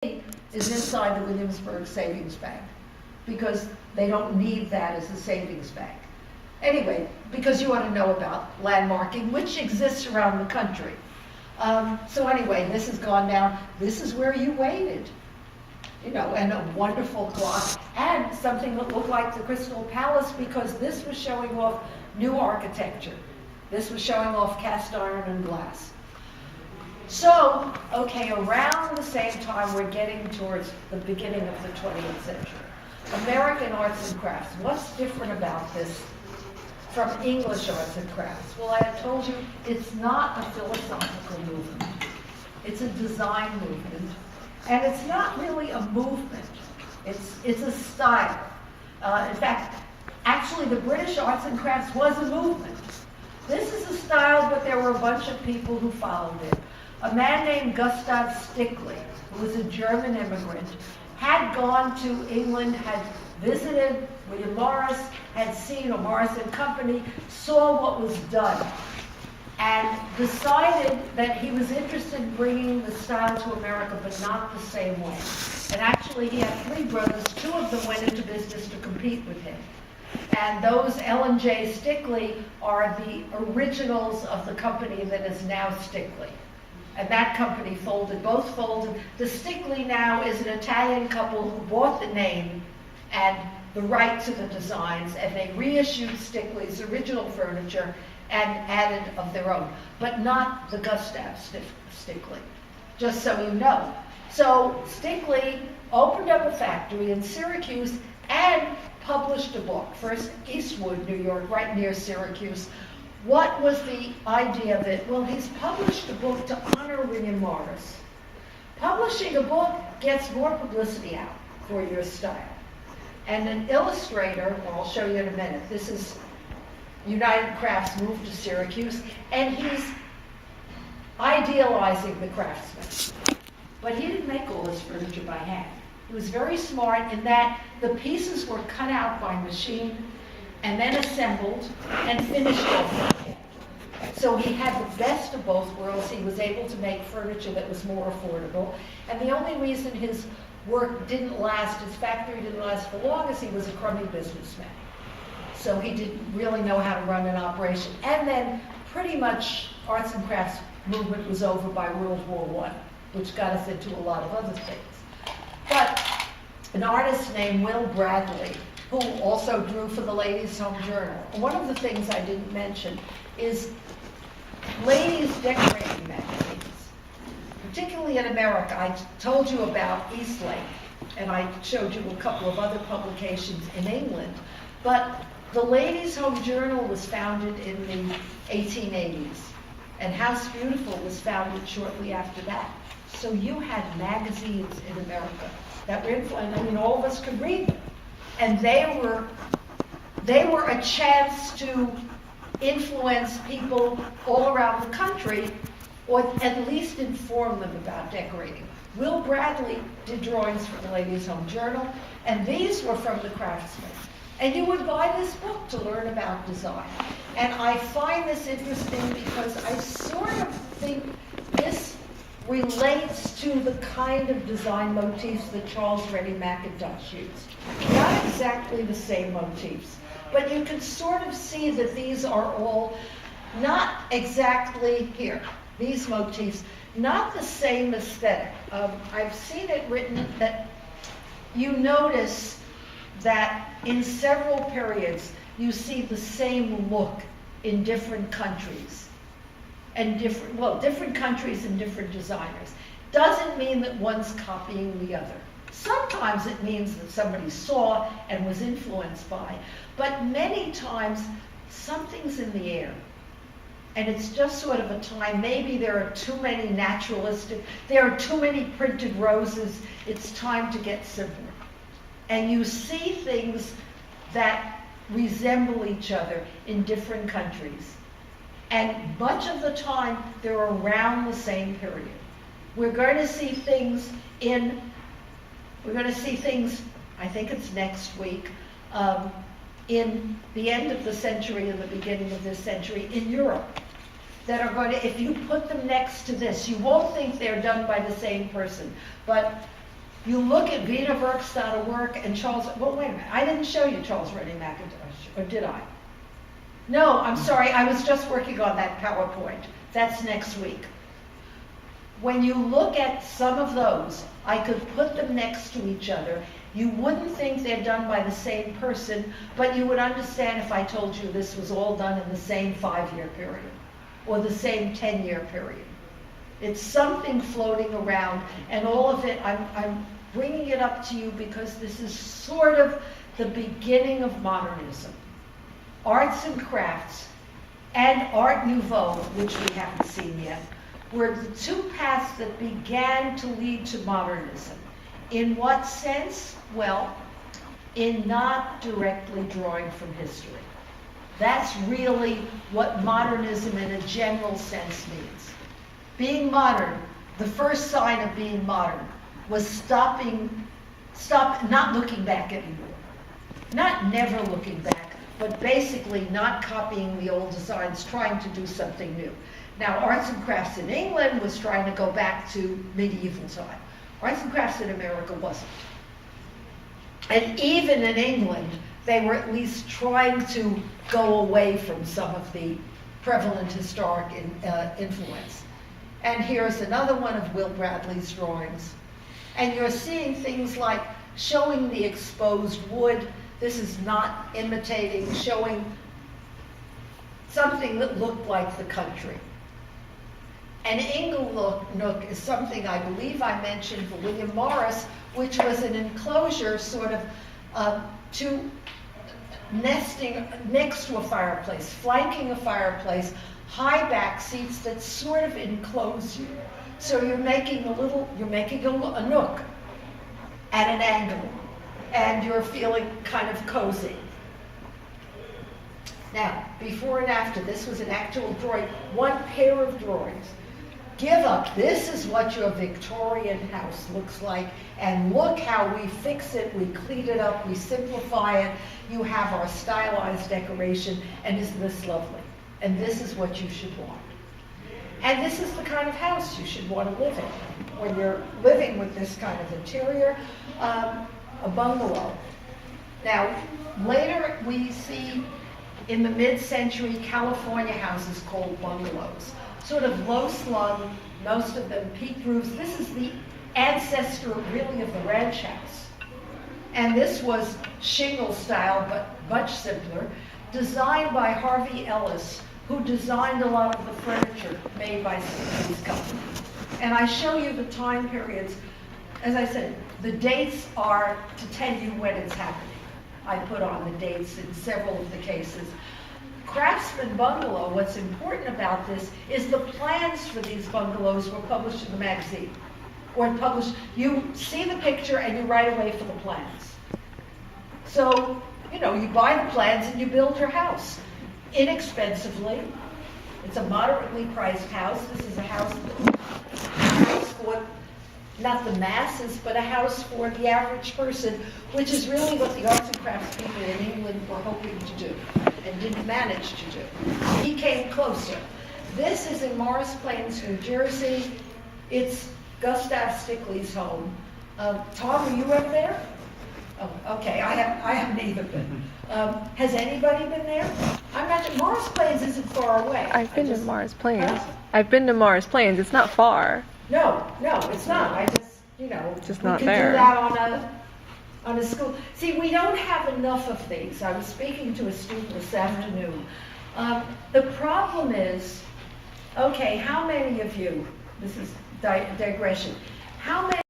is inside the Williamsburg Savings Bank because they don't need that as a savings bank. Anyway, because you want to know about landmarking, which exists around the country. So anyway, this has gone down. This is where you waited, you know, and a wonderful clock, and something that looked like the Crystal Palace because this was showing off new architecture. This was showing off cast iron and glass. So, okay, around the same time, we're getting towards the beginning of the 20th century. American arts and crafts. What's different about this from English arts and crafts? Well, I have told you it's not a philosophical movement. It's a design movement. And it's not really a movement. It's a style. In fact, actually the British arts and crafts was a movement. This is a style, but there were a bunch of people who followed it. A man named Gustav Stickley, who was a German immigrant, had gone to England, had visited William Morris, had seen Morris and Company, saw what was done, and decided that he was interested in bringing the style to America, but not the same way. And actually, he had three brothers. Two of them went into business to compete with him. And those Ellen J. Stickley are the originals of the company that is now Stickley. And that company folded, both folded. The Stickley now is an Italian couple who bought the name and the right to the designs, and they reissued Stickley's original furniture and added of their own, but not the Gustav Stickley, just so you know. So Stickley opened up a factory in Syracuse and published a book, first Eastwood, New York, right near Syracuse. What was the idea of it? Well, he's published a book to honor William Morris. Publishing a book gets more publicity out for your style. And an illustrator, well, I'll show you in a minute, this is United Crafts moved to Syracuse, and he's idealizing the craftsman. But he didn't make all his furniture by hand. He was very smart in that the pieces were cut out by machine and then assembled and finished off. So he had the best of both worlds. He was able to make furniture that was more affordable. And the only reason his work didn't last, his factory didn't last for long, is he was a crummy businessman. So he didn't really know how to run an operation. And then pretty much arts and crafts movement was over by World War I, which got us into a lot of other things. But an artist named Will Bradley, who also drew for the Ladies' Home Journal. One of the things I didn't mention is ladies' decorating magazines, particularly in America. I told you about Eastlake, and I showed you a couple of other publications in England. But the Ladies' Home Journal was founded in the 1880s, and House Beautiful was founded shortly after that. So you had magazines in America that were influential. I mean, all of us could read them. And they were a chance to influence people all around the country, or at least inform them about decorating. Will Bradley did drawings for the Ladies' Home Journal, and these were from the craftsmen. And you would buy this book to learn about design. And I find this interesting because I sort of think this relates to the kind of design motifs that Charles Rennie Mackintosh used. Not exactly the same motifs, but you can sort of see that these are all not exactly here. These motifs, not the same aesthetic. I've seen it written that you notice that in several periods you see the same look in different countries. And different countries and different designers. Doesn't mean that one's copying the other. Sometimes it means that somebody saw and was influenced by, but many times something's in the air. And it's just sort of a time, maybe there are too many naturalistic, there are too many printed roses, it's time to get simpler. And you see things that resemble each other in different countries. And much of the time, they're around the same period. We're going to see things, I think it's next week, in the end of the century and the beginning of this century in Europe, that are going to, if you put them next to this, you won't think they're done by the same person, but You look at VitaWorks.org and Charles, well, wait a minute, I didn't show you Charles Rennie McIntosh, or did I? No, I'm sorry, I was just working on that PowerPoint. That's next week. When you look at some of those, I could put them next to each other. You wouldn't think they're done by the same person, but you would understand if I told you this was all done in the same 5-year period or the same 10-year period. It's something floating around, and all of it, I'm bringing it up to you because this is sort of the beginning of modernism. Arts and crafts and Art Nouveau, which we haven't seen yet, were the two paths that began to lead to modernism. In what sense? Well, in not directly drawing from history. That's really what modernism in a general sense means. Being modern, the first sign of being modern was stop not looking back anymore. Not never looking back, but basically not copying the old designs, trying to do something new. Now, arts and crafts in England was trying to go back to medieval time. Arts and crafts in America wasn't. And even in England, they were at least trying to go away from some of the prevalent historic influence. And here's another one of Will Bradley's drawings. And you're seeing things like showing the exposed wood. This is not imitating, showing something that looked like the country. An inglenook is something I believe I mentioned for William Morris, which was an enclosure sort of nesting next to a fireplace, flanking a fireplace, high back seats that sort of enclose you. So you're making a nook at an angle, and you're feeling kind of cozy. Now, before and after, this was an actual drawing, one pair of drawings. Give up, this is what your Victorian house looks like, and look how we fix it, we clean it up, we simplify it, you have our stylized decoration, and isn't this lovely? And this is what you should want. And this is the kind of house you should want to live in when you're living with this kind of interior, a bungalow. Now, later we see in the mid-century California houses called bungalows, sort of low-slung, most of them peaked roofs. This is the ancestor, really, of the ranch house. And this was shingle style, but much simpler, designed by Harvey Ellis, who designed a lot of the furniture made by these companies. And I show you the time periods. As I said, the dates are to tell you when it's happening. I put on the dates in several of the cases. Craftsman Bungalow, what's important about this is the plans for these bungalows were published in the magazine. Or published, you see the picture and you write away for the plans. So, you buy the plans and you build your house. Inexpensively. It's a moderately priced house. This is a house for not the masses, but a house for the average person, which is really what the arts and crafts people in England were hoping to do and didn't manage to do. He came closer. This is in Morris Plains, New Jersey. It's Gustav Stickley's home. Tom, were you ever there? Oh, okay, I haven't either been. Has anybody been there? I'm not sure. Morris Plains isn't far away. I've been to Morris Plains. I've been to Morris Plains. It's not far. No, it's not. I just, not we could there. do that on a school. See, we don't have enough of these. I was speaking to a student this afternoon. The problem is, okay, how many of you, this is digression, how many